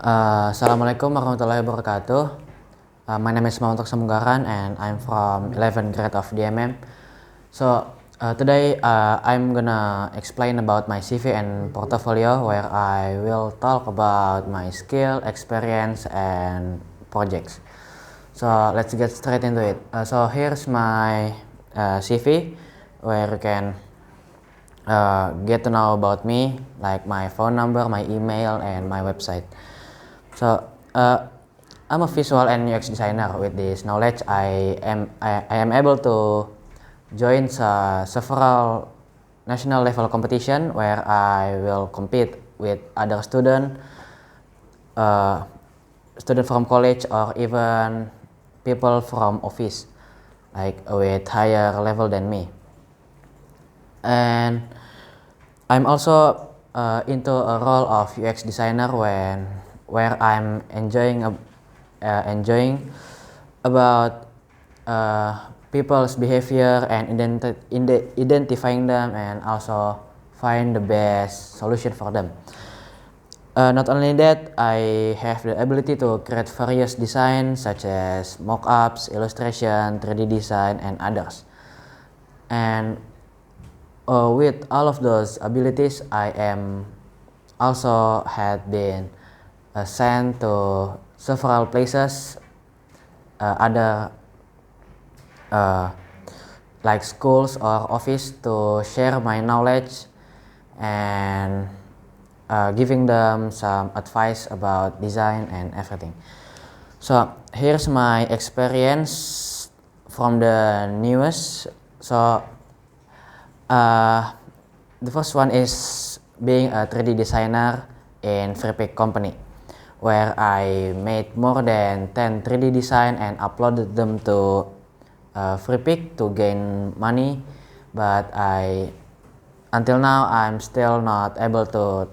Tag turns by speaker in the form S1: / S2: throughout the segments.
S1: Assalamualaikum warahmatullahi wabarakatuh. My name is Mauntok Samunggaran and I'm from 11th grade of DMM. Today I'm gonna explain about my CV and portfolio where I will talk about my skill, experience and projects. So let's get straight into it. Here's my CV where you can get to know about me, like my phone number, my email and my website. I'm a visual and UX designer. With this knowledge, I am able to join several national level competition where I will compete with other student from college or even people from office, like with higher level than me. And I'm also into a role of UX designer where I'm enjoying about people's behavior and identifying them and also find the best solution for them. Not only that, I have the ability to create various designs such as mock-ups, illustration, 3D design, and others. And with all of those abilities, I am also had been sent to several places, other like schools or office, to share my knowledge and giving them some advice about design and everything. So here's my experience from the newest. The first one is being a 3D designer in Freepik company, where I made more than 10 3D design and uploaded them to Freepik to gain money, but until now I'm still not able to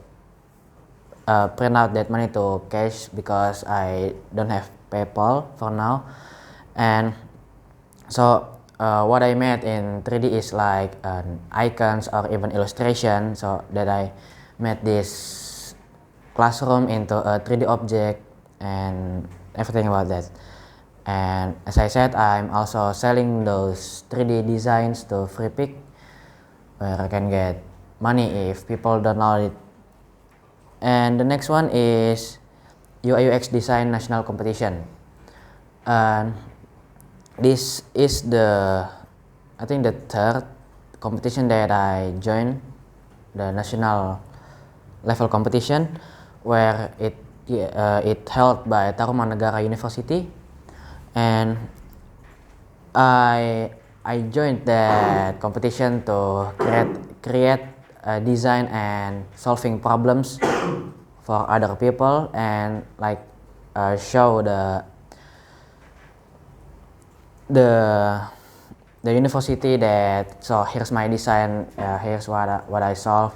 S1: print out that money to cash because I don't have PayPal for now. And what I made in 3D is like icons or even illustration, so that I made this classroom into a 3D object and everything about that. And as I said, I'm also selling those 3D designs to Freepik, where I can get money if people download it. And the next one is UI UX design national competition. This is I think the third competition that I joined, the national level competition, where it held by Tarumanegara University, and I joined that competition to create design and solving problems for other people and like show the university that, so here's my design, here's what I solve,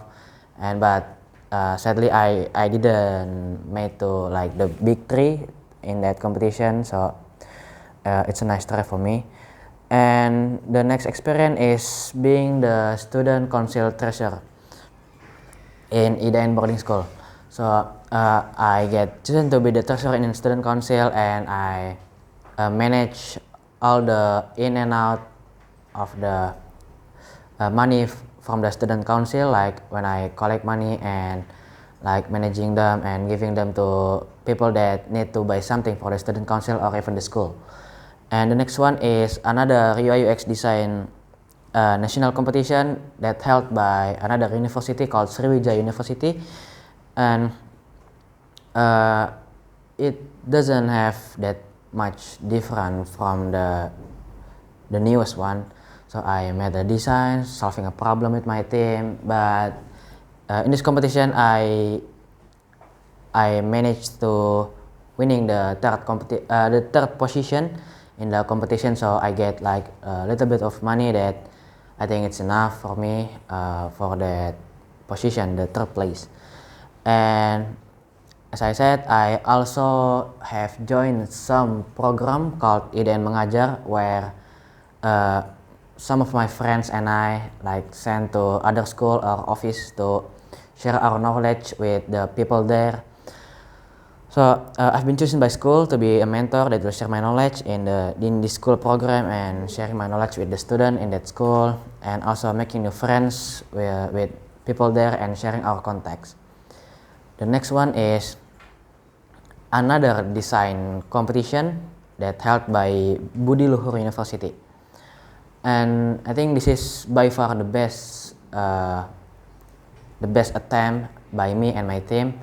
S1: but sadly I didn't make to like the big three in that competition, so it's a nice try for me. And the next experience is being the student council treasurer in IDN boarding school. So I get chosen to be the treasurer in student council, and I manage all the in and out of the money from the student council, like when I collect money and like managing them and giving them to people that need to buy something for the student council or even the school. And the next one is another UI UX design national competition that held by another university called Sriwijaya University, and it doesn't have that much different from the newest one. So I made a design solving a problem with my team, but in this competition I managed to winning the third position in the competition, so I get like a little bit of money that I think it's enough for me for that position, the third place. And as I said, I also have joined some program called IDN Mengajar, where some of my friends and I like sent to other school or office to share our knowledge with the people there. So I've been chosen by school to be a mentor that will share my knowledge in the school program and sharing my knowledge with the student in that school, and also making new friends with people there and sharing our contacts. The next one is another design competition that held by Budi Luhur University, and I think this is by far the best attempt by me and my team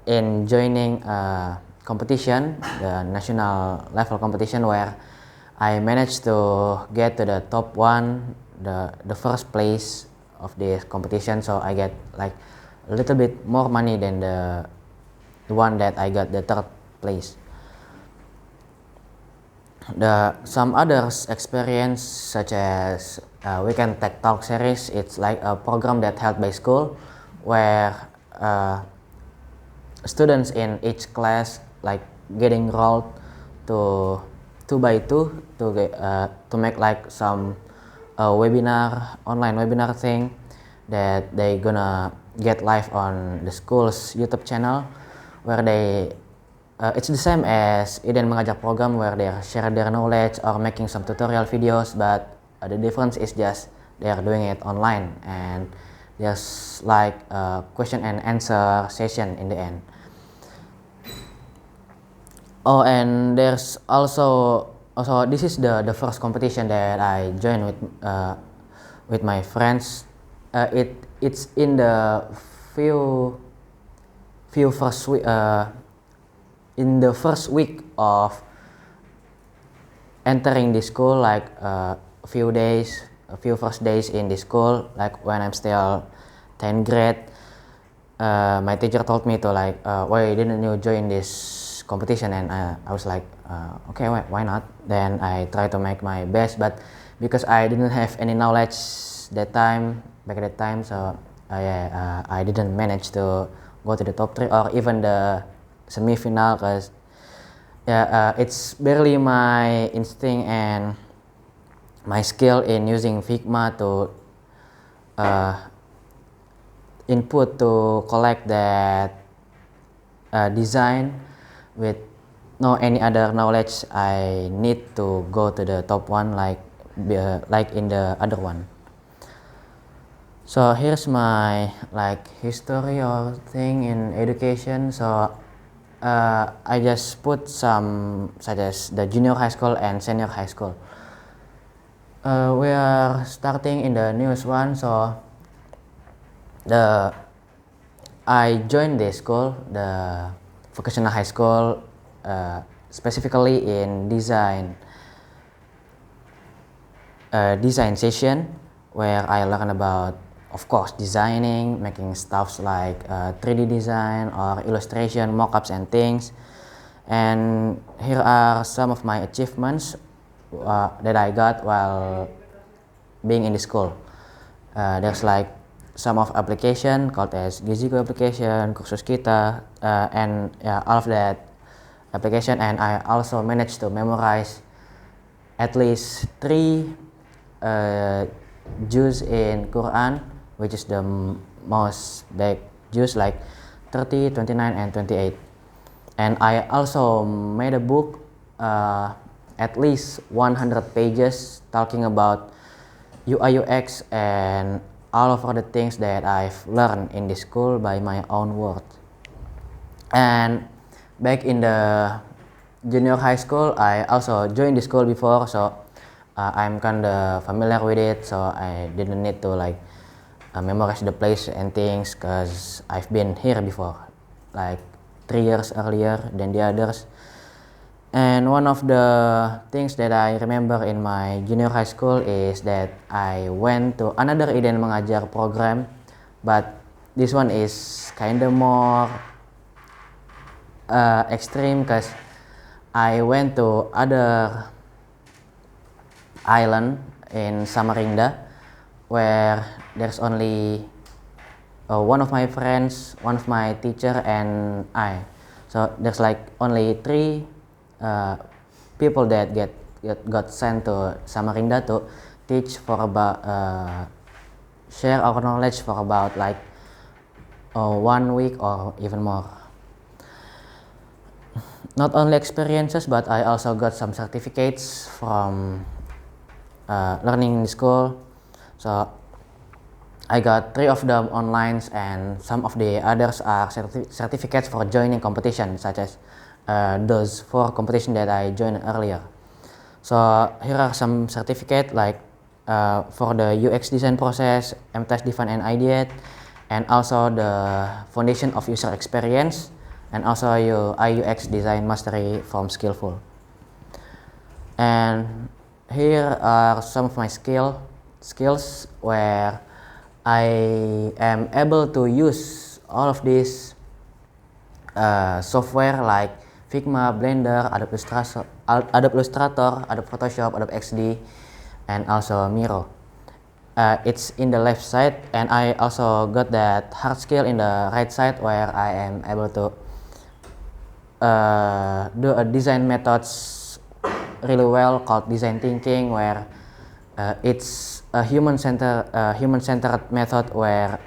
S1: in joining a competition, the national level competition, where I managed to get to the top one, the first place of this competition. So I get like a little bit more money than the one that I got the third place. Some others experience, such as Weekend Tech Talk series. It's like a program that held by school where students in each class like getting enrolled to 2 by 2 to make like some online webinar thing that they gonna get live on the school's YouTube channel, where they it's the same as Iden Mengajar program, where they share their knowledge or making some tutorial videos, but the difference is just they are doing it online, and there's like a question and answer session in the end. Oh, and there's also this is the first competition that I joined with my friends. It's in the few first week in the first week of entering the school, like a few first days in the school, like when I'm still 10th grade. My teacher told me to like, why didn't you join this competition? And I was like, okay, why not? Then I tried to make my best, but because I didn't have any knowledge back at that time, so I didn't manage to go to the top 3 or even the semi-final, because it's barely my instinct and my skill in using Figma to input to collect that design with no any other knowledge I need to go to the top one, like in the other one. So here's my like history or thing in education. So I just put some, such as the junior high school and senior high school. We are starting in the newest one. So I joined the school, the vocational high school, specifically in design session, where I learn about, of course, designing, making stuffs like 3D design or illustration, mockups and things. And here are some of my achievements that I got while being in the school. There's like some of application called as Giziku application, Kursus Kita, and all of that application. And I also managed to memorize at least 3 juz in Quran, which is the most big juz, like 30, 29, and 28. And I also made a book, at least 100 pages, talking about UI UX and all of the things that I've learned in the school by my own words. And back in the junior high school, I also joined the school before, so I'm kind of familiar with it, so I didn't need to like memorize the place and things, because I've been here before, like 3 years earlier than the others. And one of the things that I remember in my junior high school is that I went to another Iden Mengajar program, but this one is kind of more extreme, because I went to other island in Samarinda, where there's only one of my friends, one of my teacher, and I. So there's like only 3 people that got sent to Samarinda to teach for about share our knowledge for about like 1 week or even more. not only experiences, but I also got some certificates from learning in school. So I got 3 of them online, and some of the others are certificates for joining competition, such as those 4 competition that I joined earlier. So here are some certificate like for the UX design process, MTest Define and Ideate, and also the Foundation of User Experience, and also your IUX Design Mastery from Skillful. And here are some of my skills where I am able to use all of these software like Figma, Blender, Adobe Illustrator, Adobe Photoshop, Adobe XD, and also Miro. It's in the left side, and I also got that hard skill in the right side where I am able to do a design methods really well called design thinking, where it's a human-centered method where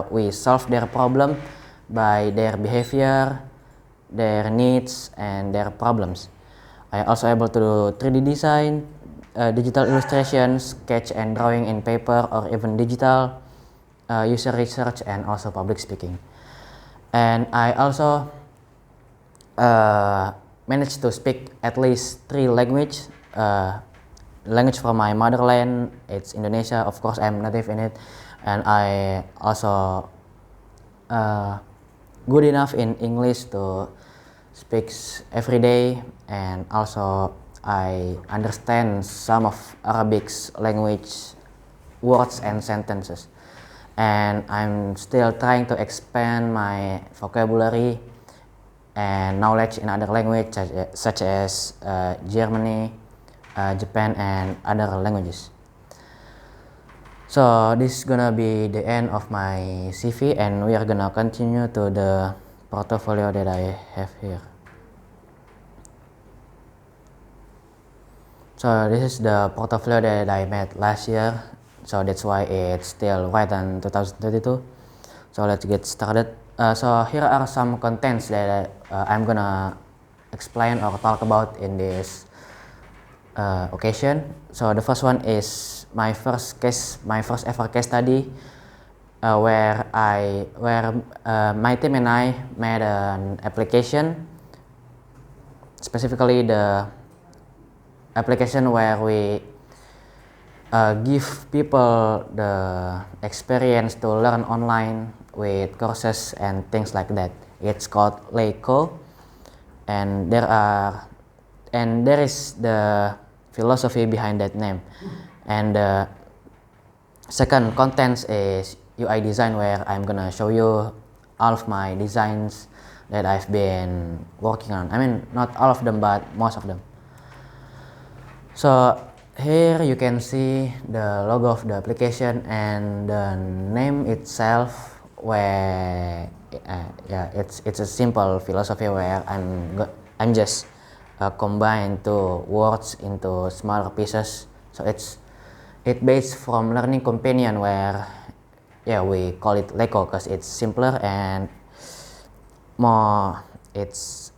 S1: we solve their problem by their behavior, their needs, and their problems. I also able to do 3D design, digital illustration, sketch and drawing in paper or even digital, user research, and also public speaking. And I also managed to speak at least 3 languages. Language from my motherland, it's Indonesia, of course I'm native in it, and I also good enough in English to speak every day, and also I understand some of Arabic's language words and sentences, and I'm still trying to expand my vocabulary and knowledge in other languages such as Germany, Japan, and other languages. So this is gonna be the end of my CV, and we are gonna continue to the portfolio that I have here. So this is the portfolio that I made last year, so that's why it's still right in 2022. So let's get started. So here are some contents that I'm gonna explain or talk about in this occasion. So the first one is my first ever case study, where my team and I made an application, specifically the application where we give people the experience to learn online with courses and things like that. It's called Leiko, and there is the philosophy behind that name. And the second content is UI design, where I'm gonna show you all of my designs that I've been working on. I mean, not all of them, but most of them. So here you can see the logo of the application and the name itself, where it's a simple philosophy where I'm just combine 2 words into smaller pieces. So it's based from Learning Companion, where we call it Leiko because it's simpler and more it's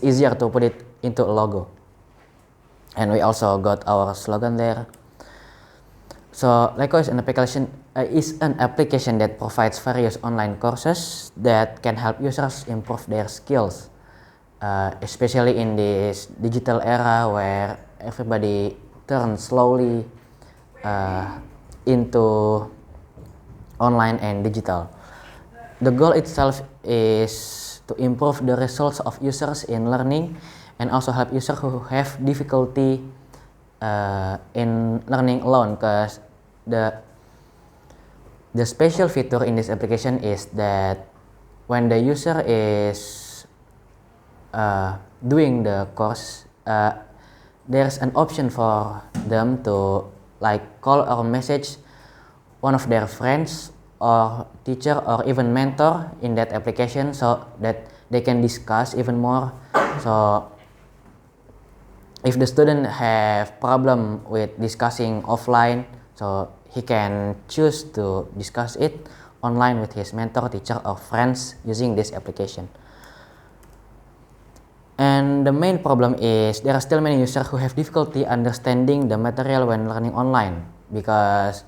S1: easier to put it into a logo. And we also got our slogan there. So Leiko is an application that provides various online courses that can help users improve their skills, especially in this digital era where everybody turns slowly into online and digital. The goal itself is to improve the results of users in learning, and also help users who have difficulty in learning alone, because the special feature in this application is that when the user is doing the course, there's an option for them to like call or message one of their friends or teacher or even mentor in that application, so that they can discuss even more. So if the student have problem with discussing offline, so he can choose to discuss it online with his mentor, teacher, or friends using this application. And the main problem is there are still many users who have difficulty understanding the material when learning online, because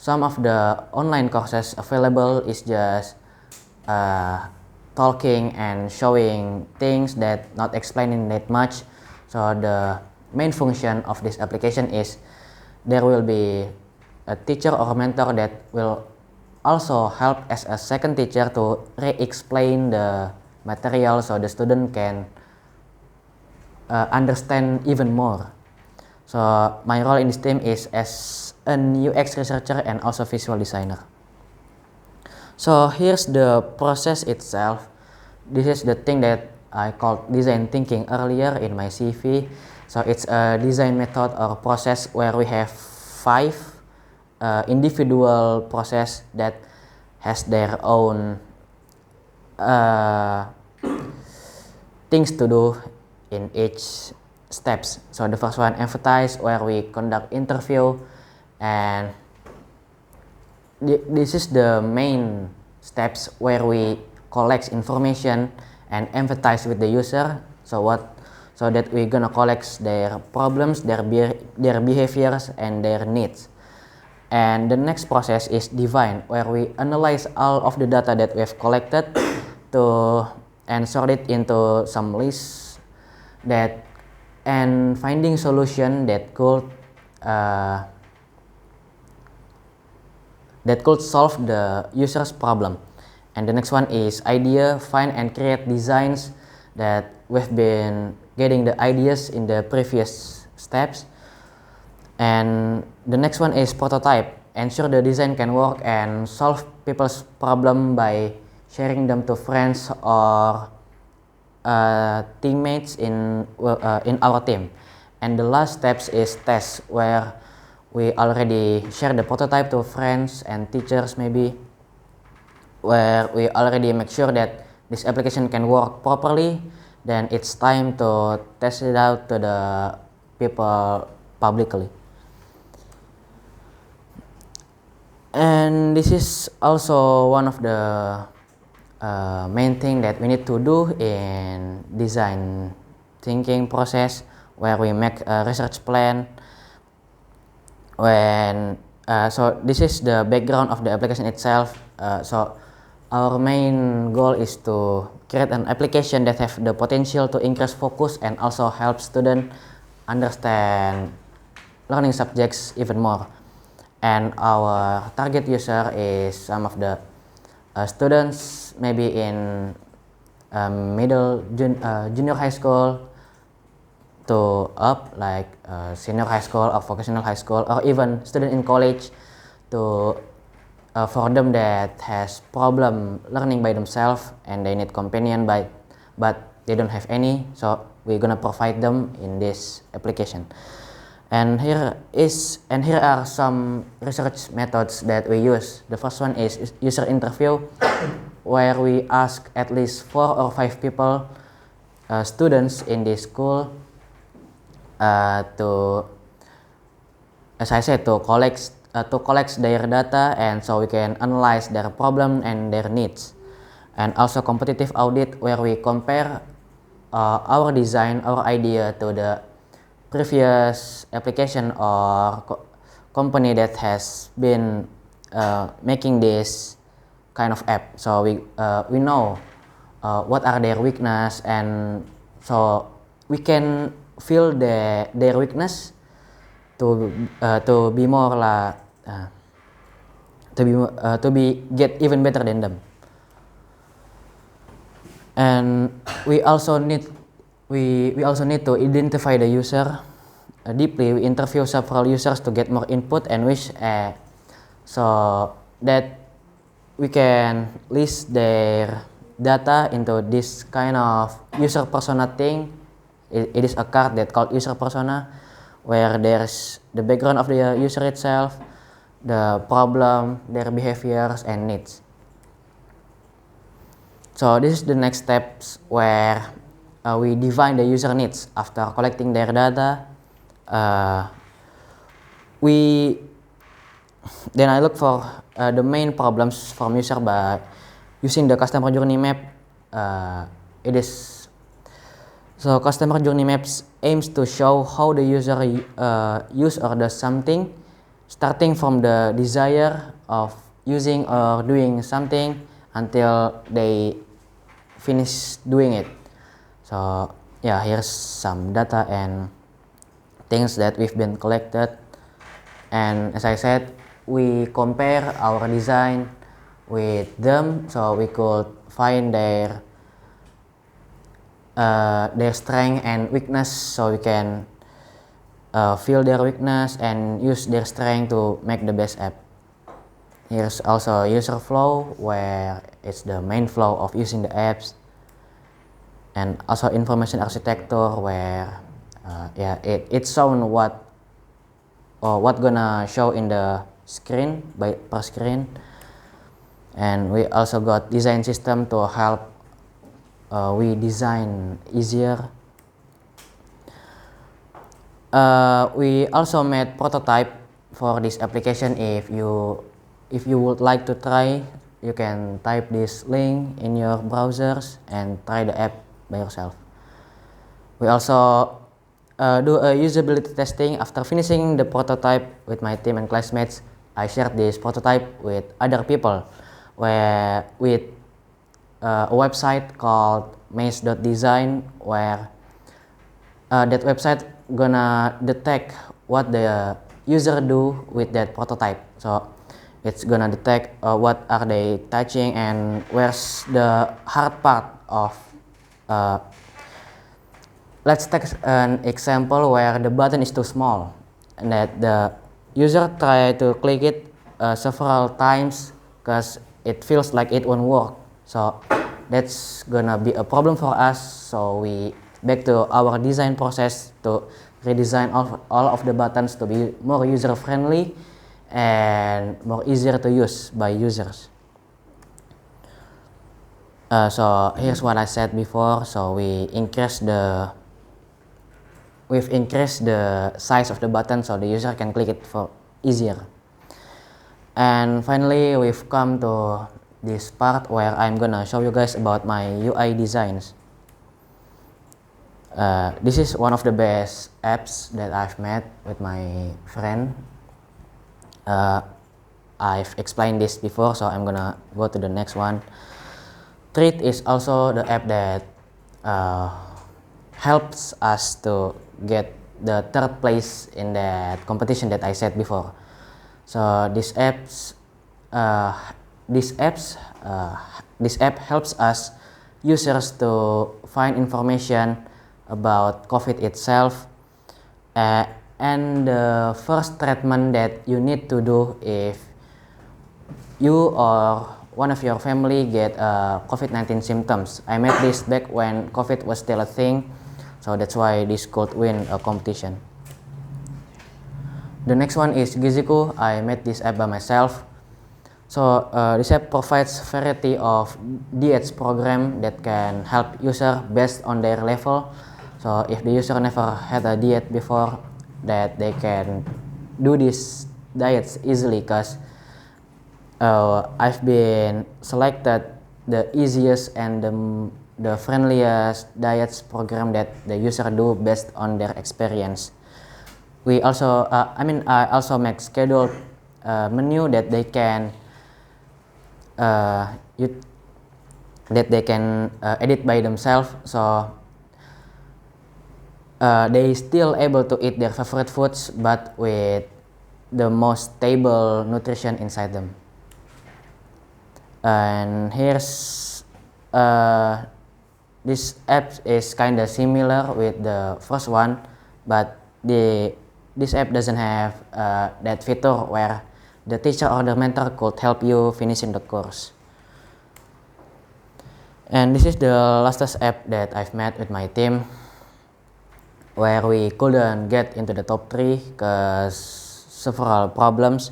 S1: some of the online courses available is just talking and showing things that not explaining that much. So the main function of this application is there will be a teacher or mentor that will also help as a second teacher to re-explain the material so the student can understand even more. So my role in this team is as an UX researcher and also visual designer. So here's the process itself. This is the thing that I called design thinking earlier in my CV. So it's a design method or process where we have 5 individual process that has their own things to do in each steps. So the first one, empathize, where we conduct interview, and this is the main steps where we collect information and empathize with the user. So that we're gonna collect their problems, their behaviors, and their needs. And the next process is define, where we analyze all of the data that we have collected and sort it into some lists and finding solution that could solve the user's problem. And the next one is idea, find and create designs that we've been getting the ideas in the previous steps. And the next one is prototype, ensure the design can work and solve people's problem by sharing them to friends or teammates in our team. And the last steps is test, where we already share the prototype to friends and teachers, maybe where we already make sure that this application can work properly. Then it's time to test it out to the people publicly. And this is also one of the main thing that we need to do in design thinking process, where we make a research plan. So this is the background of the application itself. So our main goal is to create an application that have the potential to increase focus and also help students understand learning subjects even more. And our target user is some of the students maybe in junior high school to up, like senior high school or vocational high school, or even student in college, to for them that has problem learning by themselves and they need companion but they don't have any, so we're gonna provide them in this application. And here are some research methods that we use. The first one is user interview, where we ask at least 4 or 5 people, students in this school, to, as I said, to collect their data, and so we can analyze their problem and their needs. And also competitive audit, where we compare our design, our idea to the previous application or company that has been making this kind of app. So we know what are their weakness, and so we can feel their weakness to be more to get even better than them. And we also need to identify the user deeply. We interview several users to get more input and wish, so that we can list their data into this kind of user persona thing. It is a card that called user persona, where there's the background of the user itself, the problem, their behaviors and needs. So this is the next steps, where we define the user needs. After collecting their data, then I look for the main problems from user by using the customer journey map. It is So customer journey maps aims to show how the user use or does something, starting from the desire of using or doing something until they finish doing it. So yeah, here's some data and things that we've been collected. And as I said, we compare our design with them, so we could find their strength and weakness, so we can feel their weakness and use their strength to make the best app. Here's also user flow, where it's the main flow of using the apps, and also information architecture, where it's shown what gonna show in the screen per screen. And we also got design system to help we design easier. We also made prototype for this application. If you would like to try, you can type this link in your browsers and try the app by yourself. We also do a usability testing. After finishing the prototype with my team and classmates, I shared this prototype with other people with a website called maze.design, where that website gonna detect what the user do with that prototype. So it's gonna detect what are they touching and where's the hard part of let's take an example where the button is too small and that the user try to click it several times because it feels like it won't work. So that's gonna be a problem for us. So we back to our design process to redesign all of the buttons to be more user friendly and more easier to use by users. So here's what I said before. So we've increased the size of the button so the user can click it for easier. And finally, we've come to this part where I'm gonna show you guys about my UI designs. This is one of the best apps that I've made with my friend. I've explained this before, so I'm gonna go to the next one. Treat is also the app that helps us to get the third place in that competition that I said before. So this app helps us users to find information about COVID itself, and the first treatment that you need to do if you or one of your family get COVID-19 symptoms. I made this back when COVID was still a thing, so that's why this could win a competition. The next one is Giziku. I made this app by myself. So this app provides variety of diets program that can help user based on their level. So if the user never had a diet before, that they can do these diets easily, because I've been selected the easiest and the friendliest diets program that the user do based on their experience. We also, I also make scheduled menu that they can edit by themselves, so they still able to eat their favorite foods, but with the most stable nutrition inside them. And here's this app is kinda similar with the first one, but this app doesn't have that feature where the teacher or the mentor could help you finishing the course. And this is the lastest app that I've made with my team, where we couldn't get into the top 3 because several problems,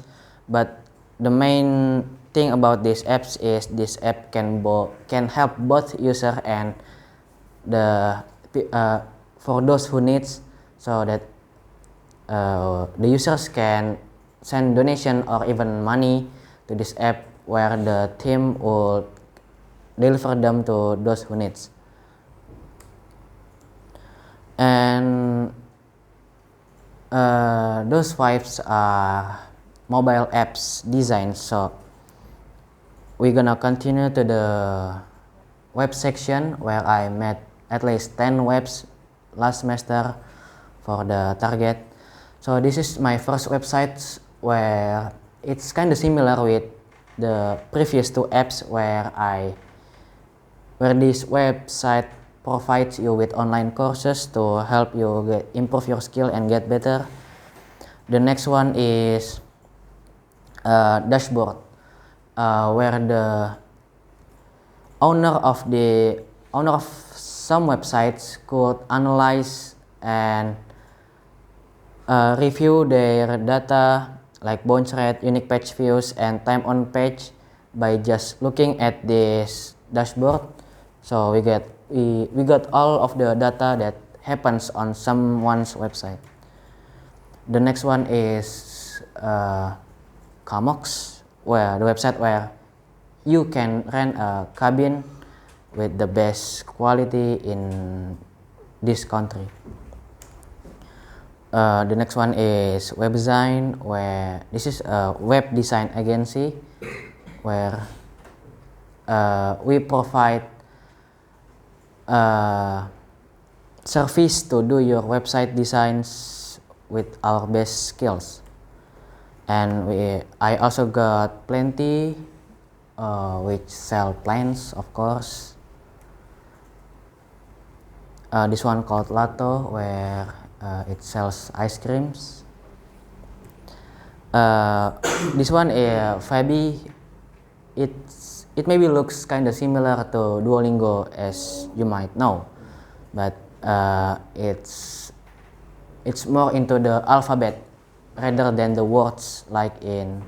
S1: but the main thing about these apps is this app can help both user and for those who needs, so that the users can send donation or even money to this app, where the team will deliver them to those who needs. And those 5 are mobile apps design. So we're gonna continue to the web section where I made at least 10 webs last semester for the target. So this is my first website where it's kind of similar with the previous 2 apps where this website provides you with online courses to help you improve your skill and get better. The next one is dashboard, where the owner of some websites could analyze and review their data like bounce rate, unique page views, and time on page by just looking at this dashboard. So we got all of the data that happens on someone's website. The next one is Kamox, where the website where you can rent a cabin with the best quality in this country. The next one is WebDesign, where this is a web design agency where we provide service to do your website designs with our best skills. And I also got Plenty, which sell plants, of course. This one called Lato, where it sells ice creams. This one is Fabi. It maybe looks kind of similar to Duolingo, as you might know, but it's more into the alphabet rather than the words like in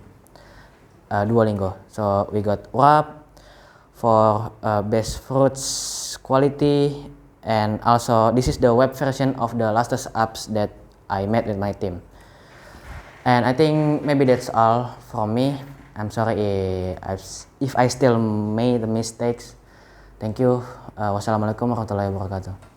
S1: Duolingo. So we got Urap for best fruits quality, and also this is the web version of the latest apps that I made with my team. And I think maybe that's all from me. I'm sorry if I still made the mistakes. Thank you. Wassalamualaikum warahmatullahi wabarakatuh.